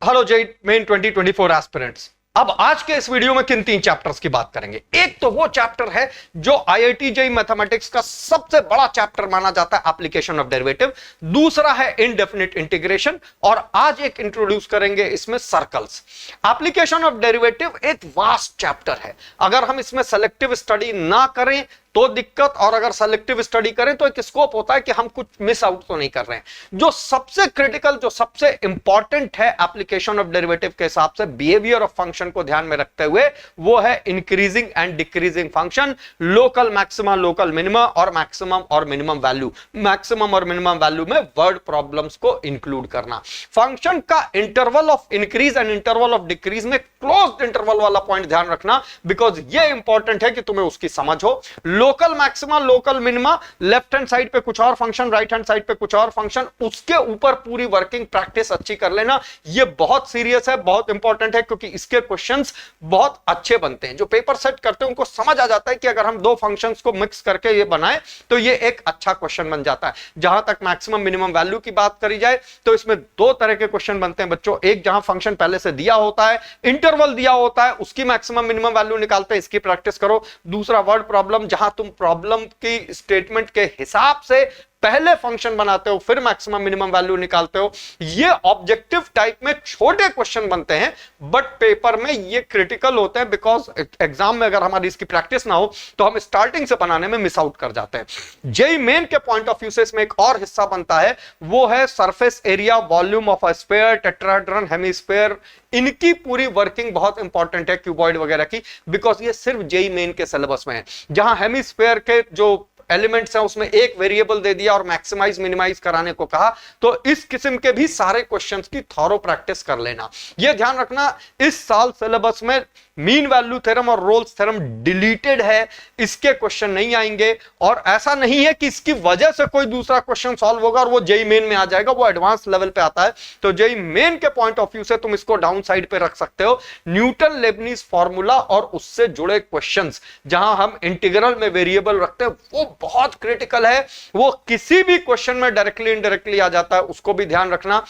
Hello JEE main 2024 aspirants. अब आज के इस वीडियो में किन 3 चैप्टर्स की बात करेंगे। एक तो वो चैप्टर है जो आईआईटी जेई मैथमेटिक्स का सबसे बड़ा चैप्टर माना जाता है, एप्लीकेशन ऑफ डेरिवेटिव। दूसरा है इनडेफिनिट इंटीग्रेशन और आज एक इंट्रोड्यूस करेंगे इसमें सर्कल्स। एप्लीकेशन ऑफ डेरिवेटिव एक वास्ट चैप्टर है। अगर हम इसमें सेलेक्टिव स्टडी ना करें तो दिक्कत, और अगर सेलेक्टिव स्टडी करें तो एक स्कोप होता है कि हम कुछ मिस आउट तो नहीं कर रहे हैं। जो सबसे क्रिटिकल, जो सबसे इंपॉर्टेंट है एप्लीकेशन ऑफ डेरिवेटिव के हिसाब से बिहेवियर ऑफ फंक्शन को ध्यान में रखते हुए, वो है increasing and decreasing function, local maxima, local minima और मैक्सिमम और मिनिमम वैल्यू। मैक्सिमम और मिनिमम वैल्यू में वर्ड प्रॉब्लम्स को इंक्लूड करना। फंक्शन का interval of increase and interval of decrease में क्लोज्ड इंटरवल वाला पॉइंट ध्यान रखना, बिकॉज ये इंपॉर्टेंट है कि तुम्हें उसकी समझ हो। Local maxima, local minima, left hand side पे कुछ और फंक्शन, राइट हैंड साइड पे कुछ और फंक्शन, उसके ऊपर पूरी वर्किंग प्रैक्टिस अच्छी कर लेना। ये बहुत सीरियस है, बहुत इंपॉर्टेंट है, क्योंकि इसके क्वेश्चंस बहुत अच्छे बनते हैं। जो पेपर सेट करते हैं उनको समझ आ जाता है कि अगर हम दो फंक्शंस को मिक्स करके ये बनाए तो ये एक अच्छा क्वेश्चन बन जाता है। जहां तक मैक्सिमम मिनिमम वैल्यू की बात करी जाए तो इसमें 2 तरह के क्वेश्चन बनते हैं बच्चों। एक जहां फंक्शन पहले से दिया होता है, इंटरवल दिया होता है, उसकी मैक्सिमम मिनिमम वैल्यू निकालते हैं, इसकी प्रैक्टिस करो। दूसरा वर्ड प्रॉब्लम, जहां तुम प्रॉब्लम की स्टेटमेंट के हिसाब से पहले फंक्शन बनाते हो फिर मैक्सिमम मिनिमम वैल्यू निकालते हो। ये ऑब्जेक्टिव टाइप में छोटे क्वेश्चन बनते हैं, बट पेपर में ये क्रिटिकल होते हैं, बिकॉज एग्जाम में अगर हमारी इसकी प्रैक्टिस ना हो तो हम स्टार्टिंग से बनाने में मिस आउट कर जाते हैं। जेई मेन के पॉइंट ऑफ व्यू से इसमें एक और हिस्सा बनता है, वो है surface area, volume of a sphere, tetrahedron, hemisphere. इनकी पूरी वर्किंग बहुत इंपॉर्टेंट है, क्यूबॉइड वगैरह की, बिकॉज ये सिर्फ जेई मेन के सिलेबस में है। जहां हेमिस्फीयर के जो एलिमेंट्स हैं उसमें एक वेरिएबल दे दिया और मैक्सिमाइज मिनिमाइज कराने को कहा, तो इस किस्म के भी सारे क्वेश्चंस की थॉरो प्रैक्टिस कर लेना। यह ध्यान रखना, इस साल सिलेबस में मीन वैल्यू थ्योरम और रोल्स थ्योरम डिलीटेड है, इसके क्वेश्चन नहीं आएंगे। और ऐसा नहीं है कि इसकी वजह से कोई दूसरा क्वेश्चन सॉल्व होगा और वो जेई मेन में आ जाएगा, वो एडवांस लेवल पे आता है। तो जेई मेन के पॉइंट ऑफ व्यू से तुम इसको डाउन साइड पे रख सकते हो। न्यूटन लेबनीज फॉर्मूला और उससे जुड़े क्वेश्चंस, जहां हम इंटीग्रल में वेरिएबल रखते हैं, वो बहुत क्रिटिकल है। वो किसी भी क्वेश्चन में डायरेक्टली इनडायरेक्टली आ जाता है, उसको भी ध्यान रखना।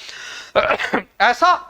ऐसा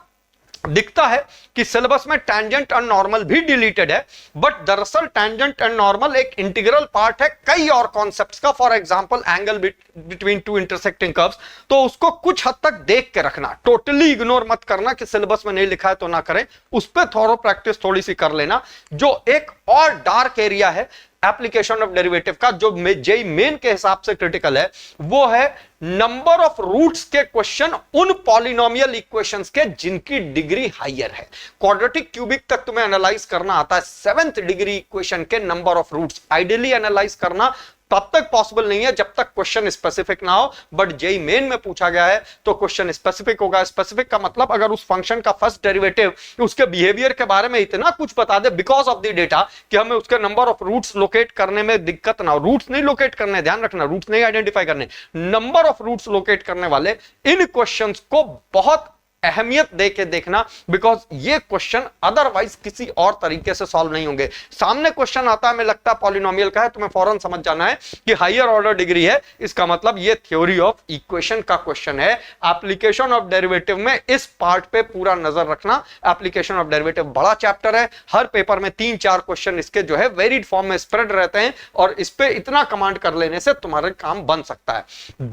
दिखता है कि सिलेबस में टैंजेंट एंड नॉर्मल भी डिलीटेड है, बट दरअसल टैंजेंट एंड नॉर्मल एक इंटीग्रल पार्ट है कई और कॉन्सेप्ट्स का। For example angle between 2 intersecting curves, तो उसको कुछ हद तक देख के रखना, टोटली इग्नोर मत करना कि सिलेबस में नहीं लिखा है तो ना करें। उस पर थोड़ा प्रैक्टिस थोड़ी सी कर लेना। जो एक और डार्क एरिया है एप्लीकेशन ऑफ डेरिवेटिव का, जो जेई मेन के हिसाब से क्रिटिकल है, वो है नंबर ऑफ रूट्स के क्वेश्चन उन पॉलिनोमियल इक्वेशंस के जिनकी डिग्री हायर है। क्वाड्रेटिक क्यूबिक तक तुम्हें एनालाइज करना आता है, 7th डिग्री इक्वेशन के number of roots ideally analyse करना तब तक पॉसिबल नहीं है जब तक क्वेश्चन स्पेसिफिक ना हो, बट जेई मेन में पूछा गया है तो क्वेश्चन स्पेसिफिक होगा। स्पेसिफिक का मतलब अगर उस फंक्शन का फर्स्ट डेरिवेटिव उसके बिहेवियर के बारे में इतना कुछ बता दे बिकॉज ऑफ द डेटा कि हमें उसके नंबर ऑफ रूट्स लोकेट करने में दिक्कत ना हो। रूट्स नहीं लोकेट करने, ध्यान रखना, रूट्स नहीं आइडेंटिफाई करने, नंबर ऑफ रूट्स लोकेट करने वाले इन क्वेश्चंस को बहुत अहमियत देके देखना, बिकॉज ये क्वेश्चन अदरवाइज किसी और तरीके से सॉल्व नहीं होंगे। सामने क्वेश्चन आता है, हमें लगता है पॉलिनोमियल का है, तुम्हें फौरन समझ जाना है कि हायर ऑर्डर डिग्री है, इसका मतलब ये थ्योरी ऑफ इक्वेशन का क्वेश्चन है। एप्लीकेशन ऑफ डेरिवेटिव में इस पार्ट पे पूरा नजर रखना। एप्लीकेशन ऑफ डेरिवेटिव बड़ा चैप्टर है, हर पेपर में 3-4 क्वेश्चन इसके जो है वेरिड फॉर्म में स्प्रेड रहते हैं, और इस पे इतना कमांड कर लेने से तुम्हारे काम बन सकता है।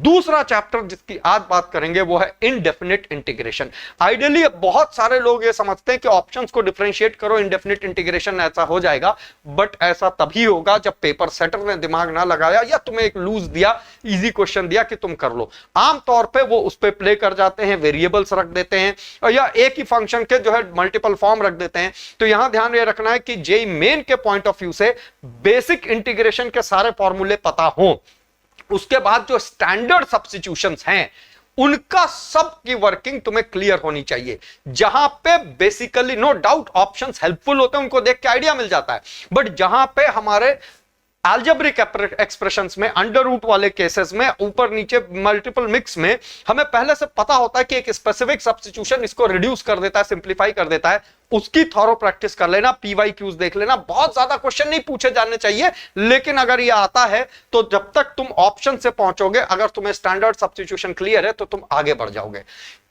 दूसरा चैप्टर जिसकी आज बात करेंगे वो है इनडेफिनिट इंटीग्रेशन। आइडियली बहुत सारे लोग ये समझते हैं कि ऑप्शंस को डिफरेंशिएट करो, इंडेफिनिट इंटीग्रेशन ऐसा हो जाएगा, बट ऐसा तभी होगा जब पेपर सेटर ने दिमाग ना लगाया या तुम्हें एक लूज दिया, इजी क्वेश्चन दिया कि तुम कर लो। आमतौर पे वो उस पे प्ले कर जाते हैं, वेरिएबल्स रख देते हैं, और या एक ही फंक्शन के जो है मल्टीपल फॉर्म रख देते हैं। तो यहां ध्यान ये रखना है कि जेई मेन के पॉइंट ऑफ व्यू से बेसिक इंटीग्रेशन के सारे फॉर्मूले पता हो, उसके बाद जो स्टैंडर्ड सब्स्टिट्यूशंस हैं उनका सब की वर्किंग तुम्हें क्लियर होनी चाहिए। जहां पे basically no doubt options helpful होते हैं, उनको देख के आइडिया मिल जाता है, बट जहां पे हमारे अलजेब्रिक एक्सप्रेशंस में, अंडर रूट वाले केसेस में, ऊपर नीचे मल्टीपल मिक्स में, हमें पहले से पता होता है कि एक स्पेसिफिक सब्स्टिट्यूशन इसको रिड्यूस कर देता है, सिंप्लीफाई कर देता है। उसकी थॉरो प्रैक्टिस कर लेना, पीवाईक्यूज देख लेना। बहुत ज्यादा क्वेश्चन नहीं पूछे जाने चाहिए, लेकिन अगर ये आता है तो जब तक तुम ऑप्शन से पहुंचोगे, अगर तुम्हें स्टैंडर्ड सब्स्टिट्यूशन क्लियर है तो तुम आगे बढ़ जाओगे।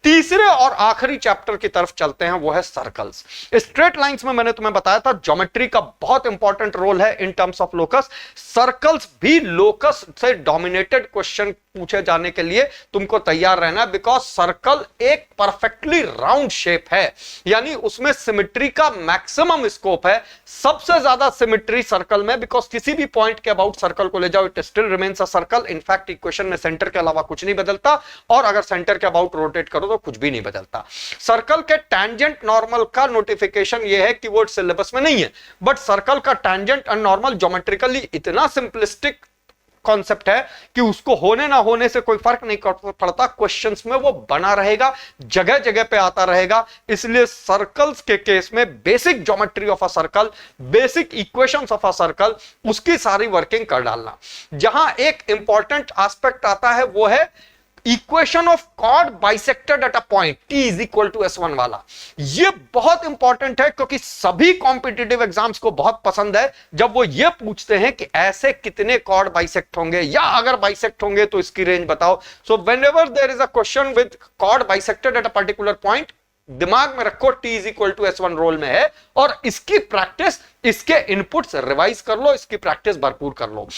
तीसरे और आखिरी चैप्टर की तरफ चलते हैं, वो है सर्कल्स। स्ट्रेट लाइंस में मैंने तुम्हें बताया था ज्योमेट्री का बहुत इंपॉर्टेंट रोल है in terms of locus. Circles भी लोकस से डोमिनेटेड क्वेश्चन पूछे जाने के लिए तुमको तैयार रहना, बिकॉज सर्कल एक परफेक्टली राउंड शेप है, यानी उसमें सिमेट्री का मैक्सिमम स्कोप है। सबसे ज्यादा सिमेट्री सर्कल में, बिकॉज किसी भी पॉइंट के अबाउट सर्कल को ले जाओ, it still remains a circle. In fact equation में सेंटर के अलावा कुछ नहीं बदलता, और अगर सेंटर के अबाउट रोटेट करो तो कुछ भी नहीं बदलता। सर्कल के टैंजेंट नॉर्मल का नोटिफिकेशन यह है कि वो सिलेबस में नहीं है, बट सर्कल का टैंजेंट एंड नॉर्मल ज्योमेट्रिकली इतना सिंपलिस्टिक कॉन्सेप्ट है कि उसको होने ना होने से कोई फर्क नहीं पड़ता, क्वेश्चंस में वो बना रहेगा, जगह जगह पे आता रहेगा। इसलिए सर्कल्स के केस में basic geometry of a circle, basic equations of a circle, उसकी सारी वर्किंग कर डालना। जहां एक इंपॉर्टेंट एस्पेक्ट आता है वो है equation of chord bisected at a point t is equal to s1 वाला। ये बहुत इंपॉर्टेंट है क्योंकि सभी कॉम्पिटिटिव एग्जाम्स को बहुत पसंद है जब वो ये पूछते हैं कि ऐसे कितने कॉर्ड बाइसेक्ट होंगे, या अगर बाइसेक्ट होंगे तो इसकी रेंज बताओ। So whenever there is a question with chord bisected at a particular point, दिमाग में रखो t is equal to s1 role में है, और इसकी प्रैक्टिस, इसके इनपुट्स रिवाइज कर लो, इसकी प्रैक्टिस भरपूर कर लो।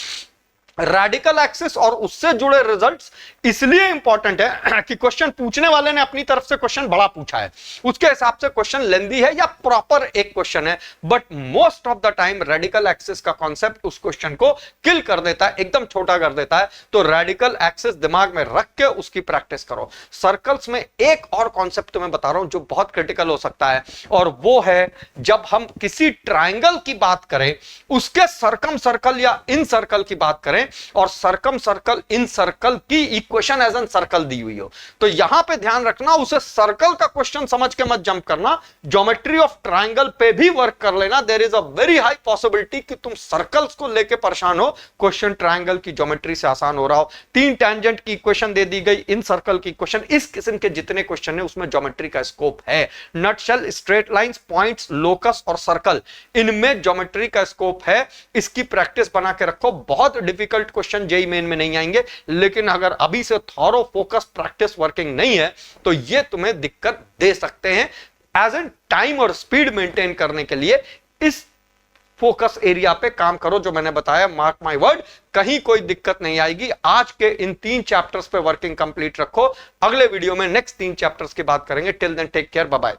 रेडिकल एक्सिस और उससे जुड़े रिजल्ट्स इसलिए इंपॉर्टेंट है कि क्वेश्चन पूछने वाले ने अपनी तरफ से क्वेश्चन बड़ा पूछा है, उसके हिसाब से क्वेश्चन लेंदी है या प्रॉपर एक क्वेश्चन है, but most of the time radical axis का कॉन्सेप्ट उस क्वेश्चन को किल कर देता है, एकदम छोटा कर देता है। तो रेडिकल एक्सिस दिमाग में रख के उसकी प्रैक्टिस करो। सर्कल्स में एक और कॉन्सेप्ट तुम्हें बता रहा हूं जो बहुत क्रिटिकल हो सकता है, और वो है जब हम किसी ट्राइंगल की बात करें, उसके सर्कम सर्कल या इन सर्कल की बात करें, और सर्कम सर्कल इन सर्कल की इक्वेशन एज एन सर्कल दी हुई हो, तो यहां पे ध्यान रखना, उसे सर्कल का क्वेश्चन समझ के मत जंप करना, ज्योमेट्री ऑफ ट्राइंगल पे भी वर्क कर लेना। There is a very high possibility कि तुम सर्कल्स को लेके परेशान हो, क्वेश्चन ट्राइंगल की ज्योमेट्री से आसान हो रहा हो। 3 टेंजेंट की इक्वेशन दे दी गई, इन सर्कल की इक्वेशन, इस किस्म के जितने क्वेश्चन है उसमें ज्योमेट्री का स्कोप है। Nutshell, straight lines, points, locus और सर्कल, इनमें ज्योमेट्री का स्कोप है। इसकी प्रैक्टिस बना के रखो। बहुत डिफिकल्ट क्वेश्चन जेईई मेन में नहीं आएंगे, लेकिन अगर अभी से थॉरो फोकस प्रैक्टिस वर्किंग नहीं है तो ये तुम्हें दिक्कत दे सकते हैं। एज एन टाइम और स्पीड मेंटेन करने के लिए इस फोकस एरिया पे काम करो जो मैंने बताया। मार्क माय वर्ड, कहीं कोई दिक्कत नहीं आएगी। आज के इन 3 चैप्टर्स पे वर्किंग कंप्लीट रखो। अगले वीडियो में नेक्स्ट 3 चैप्टर्स की बात करेंगे। Till then take care, bye bye.